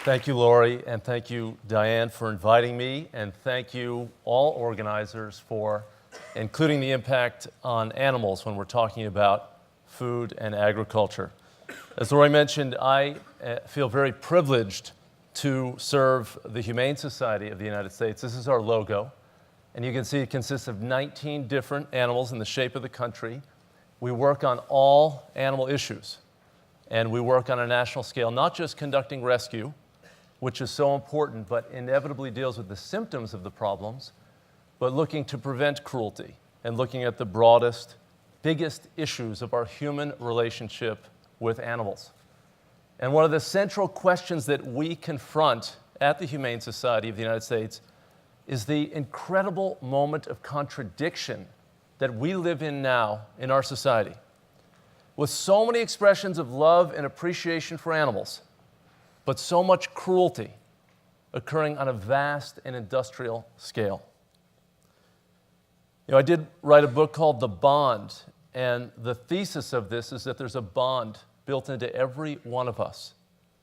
Thank you, Lori, and thank you, Diane, for inviting me, and thank you, all organizers, for including the impact on animals when we're talking about food and agriculture. As Lori mentioned, I feel very privileged to serve the Humane Society of the United States. This is our logo, and you can see it consists of 19 different animals in the shape of the country. We work on all animal issues, and we work on a national scale, not just conducting rescue, which is so important, but inevitably deals with the symptoms of the problems, but looking to prevent cruelty and looking at the broadest, biggest issues of our human relationship with animals. And one of the central questions that we confront at the Humane Society of the United States is the incredible moment of contradiction that we live in now in our society. With so many expressions of love and appreciation for animals, but so much cruelty occurring on a vast and industrial scale. You know, I did write a book called The Bond, and the thesis of this is that there's a bond built into every one of us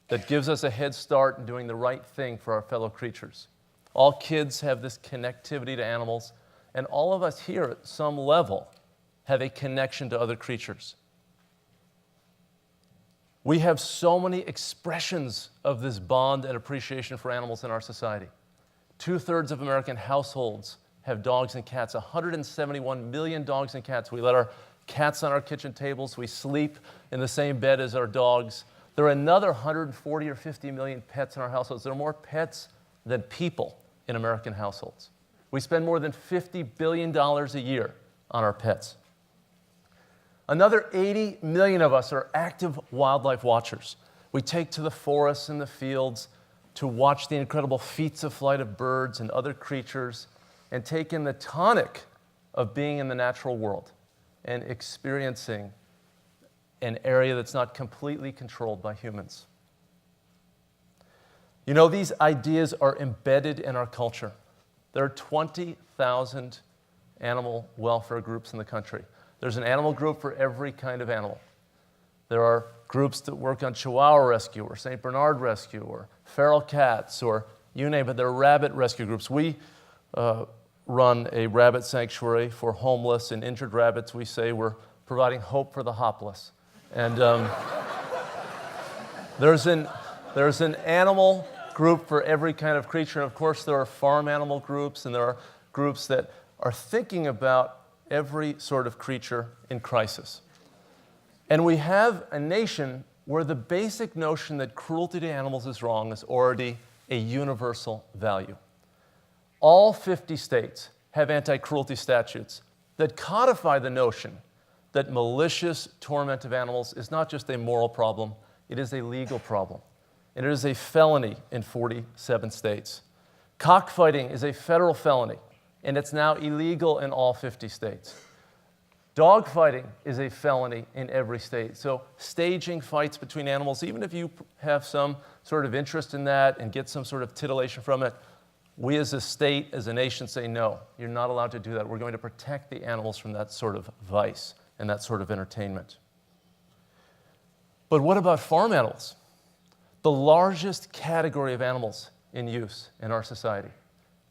that gives us a head start in doing the right thing for our fellow creatures. All kids have this connectivity to animals, and all of us here at some level have a connection to other creatures. We have so many expressions of this bond and appreciation for animals in our society. 2/3 of American households have dogs and cats, 171 million dogs and cats. We let our cats on our kitchen tables. We sleep in the same bed as our dogs. There are another 140 or 50 million pets in our households. There are more pets than people in American households. We spend more than $50 billion a year on our pets. Another 80 million of us are active wildlife watchers. We take to the forests and the fields to watch the incredible feats of flight of birds and other creatures and take in the tonic of being in the natural world and experiencing an area that's not completely controlled by humans. You know, these ideas are embedded in our culture. There are 20,000 animal welfare groups in the country. There's an animal group for every kind of animal. There are groups that work on Chihuahua rescue or St. Bernard rescue or feral cats or you name it. There are rabbit rescue groups. We run a rabbit sanctuary for homeless and injured rabbits. We say we're providing hope for the hopless. And there's an animal group for every kind of creature. And of course, there are farm animal groups, and there are groups that are thinking about every sort of creature in crisis. And we have a nation where the basic notion that cruelty to animals is wrong is already a universal value. All 50 states have anti-cruelty statutes that codify the notion that malicious torment of animals is not just a moral problem, it is a legal problem. And it is a felony in 47 states. Cockfighting is a federal felony, and it's now illegal in all 50 states. Dogfighting is a felony in every state. So staging fights between animals, even if you have some sort of interest in that and get some sort of titillation from it, we as a state, as a nation say, no, you're not allowed to do that. We're going to protect the animals from that sort of vice and that sort of entertainment. But what about farm animals? The largest category of animals in use in our society.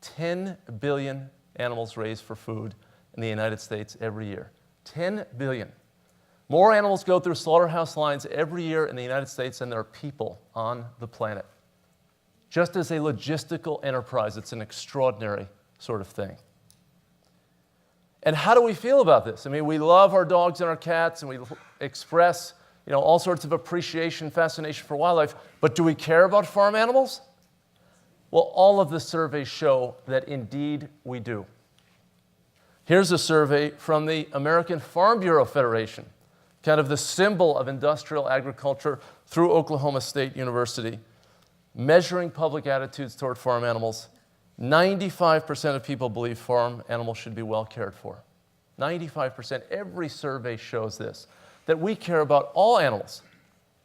10 billion animals raised for food in the United States every year. 10 billion. More animals go through slaughterhouse lines every year in the United States than there are people on the planet. Just as a logistical enterprise, it's an extraordinary sort of thing. And how do we feel about this? I mean, we love our dogs and our cats, and we express, all sorts of appreciation, fascination for wildlife, but do we care about farm animals? Well, all of the surveys show that indeed we do. Here's a survey from the American Farm Bureau Federation, kind of the symbol of industrial agriculture through Oklahoma State University, measuring public attitudes toward farm animals. 95% of people believe farm animals should be well cared for. 95%. Every survey shows this, that we care about all animals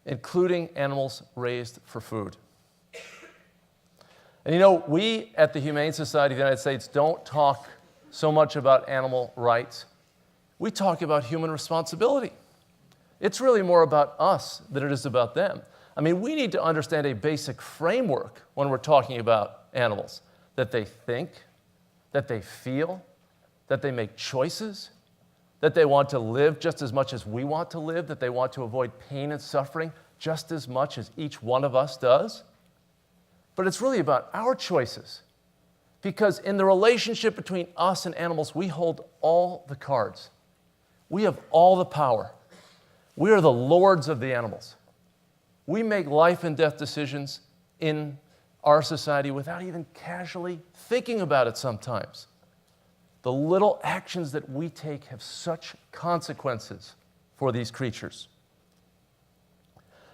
including animals raised for food. And you know, we at the Humane Society of the United States don't talk so much about animal rights. We talk about human responsibility. It's really more about us than it is about them. I mean, we need to understand a basic framework when we're talking about animals, that they think, that they feel, that they make choices, that they want to live just as much as we want to live, that they want to avoid pain and suffering just as much as each one of us does. But it's really about our choices, because in the relationship between us and animals, we hold all the cards. We have all the power. We are the lords of the animals. We make life and death decisions in our society without even casually thinking about it sometimes. The little actions that we take have such consequences for these creatures.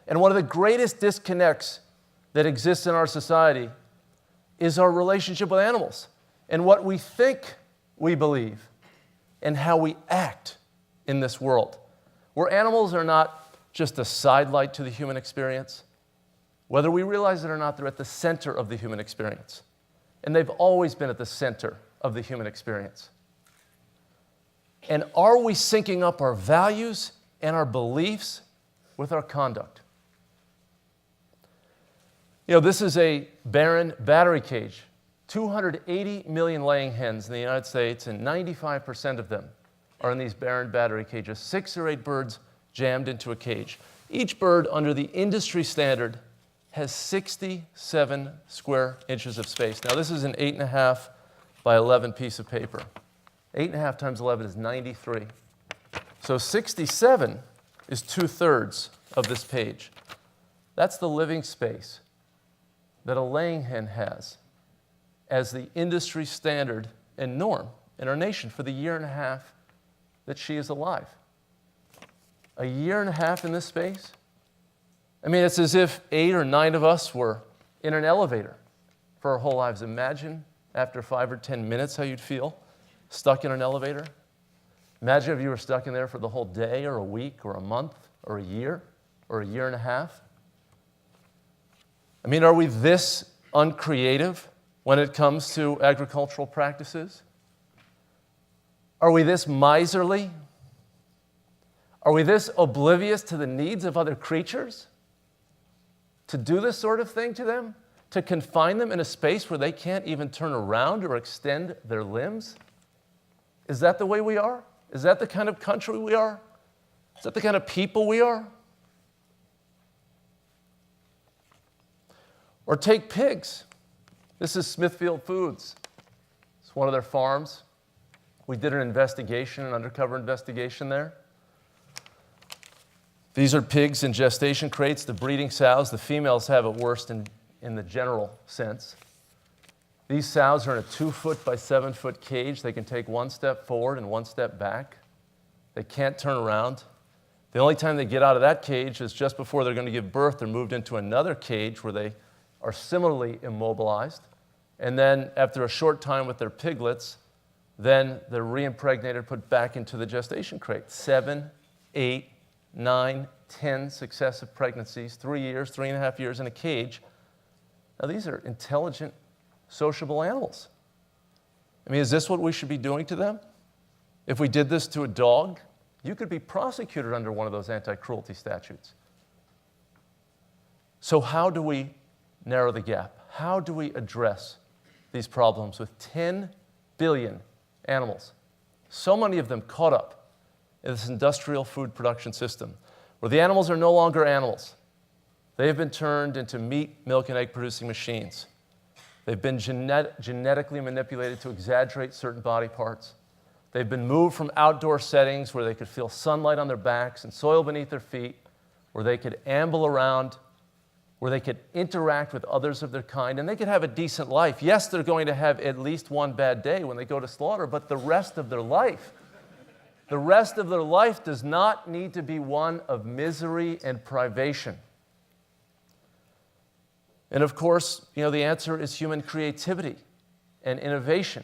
And one of the greatest disconnects that exists in our society is our relationship with animals and what we think we believe and how we act in this world, where animals are not just a sidelight to the human experience. Whether we realize it or not, they're at the center of the human experience. And they've always been at the center of the human experience. And are we syncing up our values and our beliefs with our conduct? You know, this is a barren battery cage. 280 million laying hens in the United States, and 95% of them are in these barren battery cages. 6 or 8 birds jammed into a cage. Each bird, under the industry standard, has 67 square inches of space. Now, this is an 8.5 by 11 piece of paper. 8.5 times 11 is 93. So 67 is 2/3 of this page. That's the living space that a laying hen has as the industry standard and norm in our nation for the 1.5 years that she is alive. 1.5 years in this space? I mean, it's as if 8 or 9 of us were in an elevator for our whole lives. Imagine after 5 or 10 minutes how you'd feel stuck in an elevator. Imagine if you were stuck in there for the whole day or a week or a month or a year or 1.5 years. I mean, are we this uncreative when it comes to agricultural practices? Are we this miserly? Are we this oblivious to the needs of other creatures? To do this sort of thing to them? To confine them in a space where they can't even turn around or extend their limbs? Is that the way we are? Is that the kind of country we are? Is that the kind of people we are? Or take pigs. This is Smithfield Foods. It's one of their farms. We did an investigation, an undercover investigation there. These are pigs in gestation crates, the breeding sows. The females have it worst in the general sense. These sows are in a 2-foot by 7-foot cage. They can take 1 step forward and 1 step back. They can't turn around. The only time they get out of that cage is just before they're going to give birth. They're moved into another cage where they are similarly immobilized. And then after a short time with their piglets, then they're reimpregnated, put back into the gestation crate. 7, 8, 9, 10 successive pregnancies, 3 years, 3.5 years in a cage. Now, these are intelligent, sociable animals. I mean, is this what we should be doing to them? If we did this to a dog, you could be prosecuted under one of those anti-cruelty statutes. So how do we narrow the gap? How do we address these problems with 10 billion animals, so many of them caught up in this industrial food production system, where the animals are no longer animals. They have been turned into meat, milk, and egg-producing machines. They've been genetically manipulated to exaggerate certain body parts. They've been moved from outdoor settings where they could feel sunlight on their backs and soil beneath their feet, where they could amble around, where they could interact with others of their kind, and they could have a decent life. Yes, they're going to have at least one bad day when they go to slaughter, but the rest of their life does not need to be one of misery and privation. And of course, the answer is human creativity and innovation,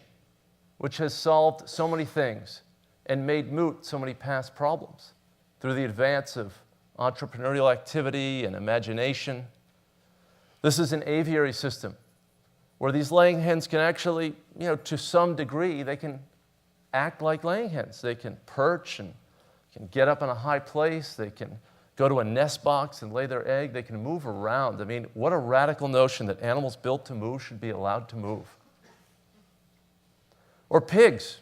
which has solved so many things and made moot so many past problems through the advance of entrepreneurial activity and imagination. This is an aviary system where these laying hens can actually, to some degree, they can act like laying hens. They can perch and can get up in a high place. They can go to a nest box and lay their egg. They can move around. I mean, what a radical notion that animals built to move should be allowed to move. Or pigs.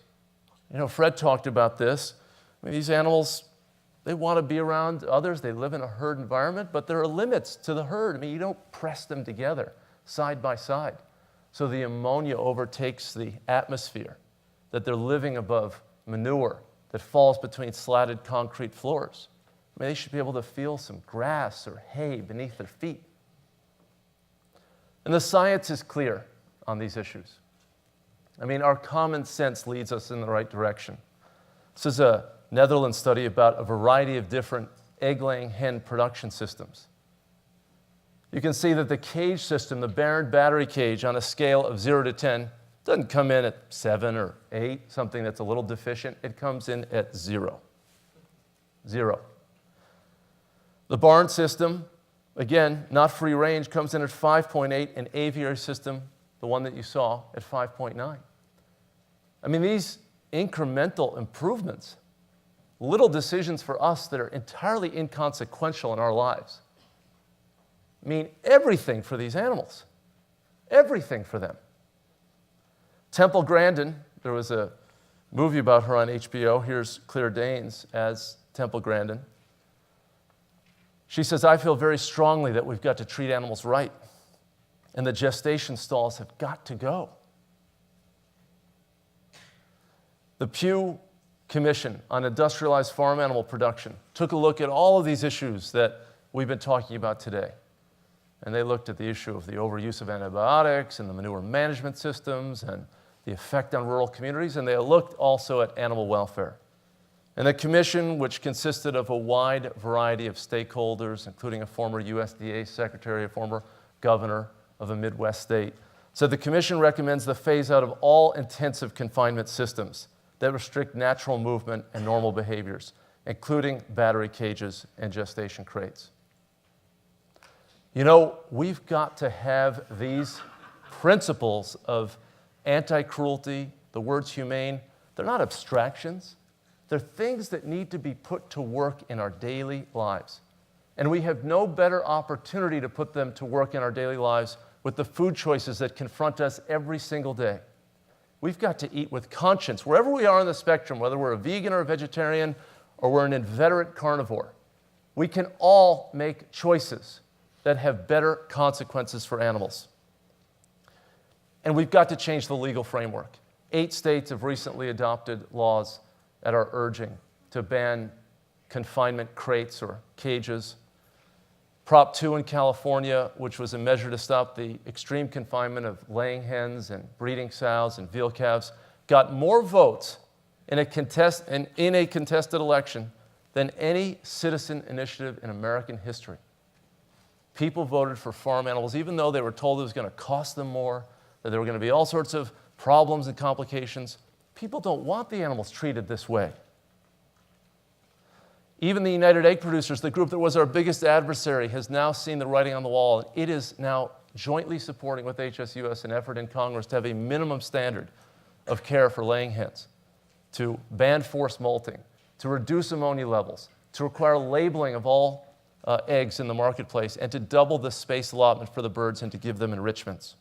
Fred talked about this. I mean, these animals, they want to be around others. They live in a herd environment, but there are limits to the herd. I mean, you don't press them together side by side. So the ammonia overtakes the atmosphere, that they're living above manure that falls between slatted concrete floors. I mean, they should be able to feel some grass or hay beneath their feet. And the science is clear on these issues. I mean, our common sense leads us in the right direction. This is a Netherlands study about a variety of different egg-laying hen production systems. You can see that the cage system, the Barron battery cage, on a scale of 0 to 10, doesn't come in at 7 or 8, something that's a little deficient. It comes in at 0. 0. The barn system, again, not free range, comes in at 5.8, an aviary system, the one that you saw, at 5.9. I mean, these incremental improvements, little decisions for us that are entirely inconsequential in our lives, mean everything for these animals, everything for them. Temple Grandin, there was a movie about her on HBO. Here's Claire Danes as Temple Grandin. She says, I feel very strongly that we've got to treat animals right, and the gestation stalls have got to go. The Pew Commission on Industrialized Farm Animal Production took a look at all of these issues that we've been talking about today. And they looked at the issue of the overuse of antibiotics and the manure management systems and the effect on rural communities, and they looked also at animal welfare. And the commission, which consisted of a wide variety of stakeholders, including a former USDA secretary, a former governor of a Midwest state, said the commission recommends the phase-out of all intensive confinement systems that restrict natural movement and normal behaviors, including battery cages and gestation crates. We've got to have these principles of anti-cruelty, the words humane. They're not abstractions. They're things that need to be put to work in our daily lives. And we have no better opportunity to put them to work in our daily lives with the food choices that confront us every single day. We've got to eat with conscience, wherever we are on the spectrum, whether we're a vegan or a vegetarian or we're an inveterate carnivore. We can all make choices that have better consequences for animals. And we've got to change the legal framework. 8 states have recently adopted laws at our urging to ban confinement crates or cages. Prop 2 in California, which was a measure to stop the extreme confinement of laying hens and breeding sows and veal calves, got more votes in a contested election than any citizen initiative in American history. People voted for farm animals, even though they were told it was going to cost them more, that there were going to be all sorts of problems and complications. People don't want the animals treated this way. Even the United Egg Producers, the group that was our biggest adversary, has now seen the writing on the wall. It is now jointly supporting with HSUS an effort in Congress to have a minimum standard of care for laying hens, to ban forced molting, to reduce ammonia levels, to require labeling of all eggs in the marketplace, and to double the space allotment for the birds and to give them enrichments.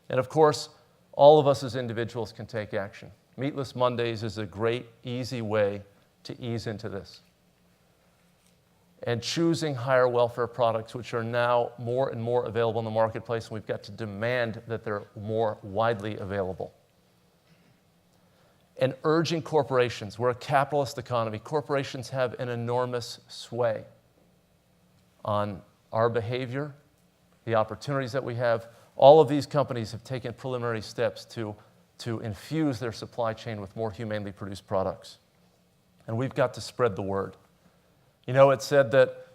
And of course, all of us as individuals can take action. Meatless Mondays is a great, easy way to ease into this. And choosing higher welfare products, which are now more and more available in the marketplace, and we've got to demand that they're more widely available. And urging corporations, we're a capitalist economy, corporations have an enormous sway on our behavior, the opportunities that we have. All of these companies have taken preliminary steps to infuse their supply chain with more humanely produced products. And we've got to spread the word. It said that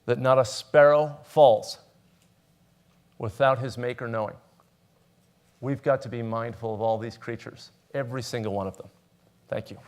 not a sparrow falls without his maker knowing. We've got to be mindful of all these creatures, every single one of them. Thank you.